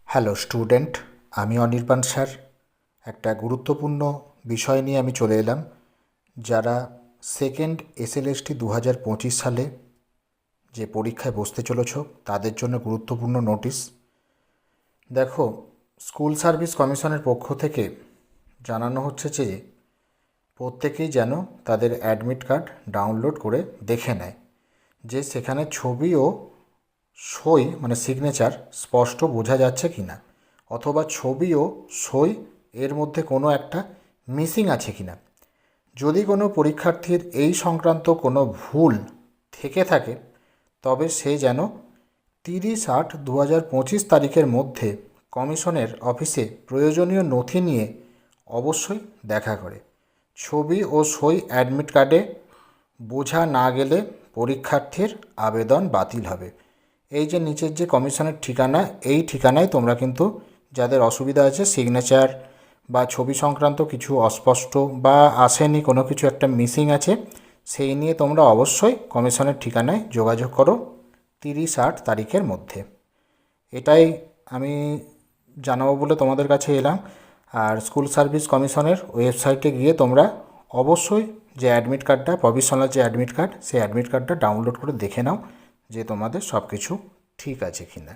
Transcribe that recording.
Hello student, আমি Anirban sir. একটা গুরুত্বপূর্ণ বিষয় নিয়ে আমি চলে এলাম। যারা সেকেন্ড এসএলএসটি 2025 সালে যে পরীক্ষায় বসতে চলেছ তাদের জন্য গুরুত্বপূর্ণ নোটিশ। দেখো, স্কুল সার্ভিস কমিশনের পক্ষ থেকে জানানো হচ্ছে যে প্রত্যেকেই যেন তাদের অ্যাডমিট কার্ড ডাউনলোড করে দেখে নেয় যে সেখানে ছবি ও সই মানে সিগনেচার স্পষ্ট বোঝা যাচ্ছে কি না, অথবা ছবি ও সই এর মধ্যে কোনো একটা মিসিং আছে কি না। যদি কোনো পরীক্ষার্থীর এই সংক্রান্ত কোনো ভুল থেকে থাকে তবে সে যেন 30/8/2025 তারিখের মধ্যে কমিশনের অফিসে প্রয়োজনীয় নথি নিয়ে অবশ্যই দেখা করে। ছবি ও সই অ্যাডমিট কার্ডে বোঝা না গেলে পরীক্ষার্থীর আবেদন বাতিল হবে। এই যে নিচের যে কমিশনের ঠিকানা, এই ঠিকানায় তোমরা কিন্তু যাদের অসুবিধা আছে, সিগনেচার বা ছবি সংক্রান্ত কিছু অস্পষ্ট বা আসেনি, কোনো কিছু একটা মিসিং আছে, সেই নিয়ে তোমরা অবশ্যই কমিশনের ঠিকানায় যোগাযোগ করো 30/8 তারিখের মধ্যে। এটাই আমি জানাবো বলে তোমাদের কাছে এলাম। আর স্কুল সার্ভিস কমিশনের ওয়েবসাইটে গিয়ে তোমরা অবশ্যই যে অ্যাডমিট কার্ডটা, প্রভিশনাল যে অ্যাডমিট কার্ড, সেই অ্যাডমিট কার্ডটা ডাউনলোড করে দেখে নাও যে তোমাদের সব কিছু ঠিক আছে কি না।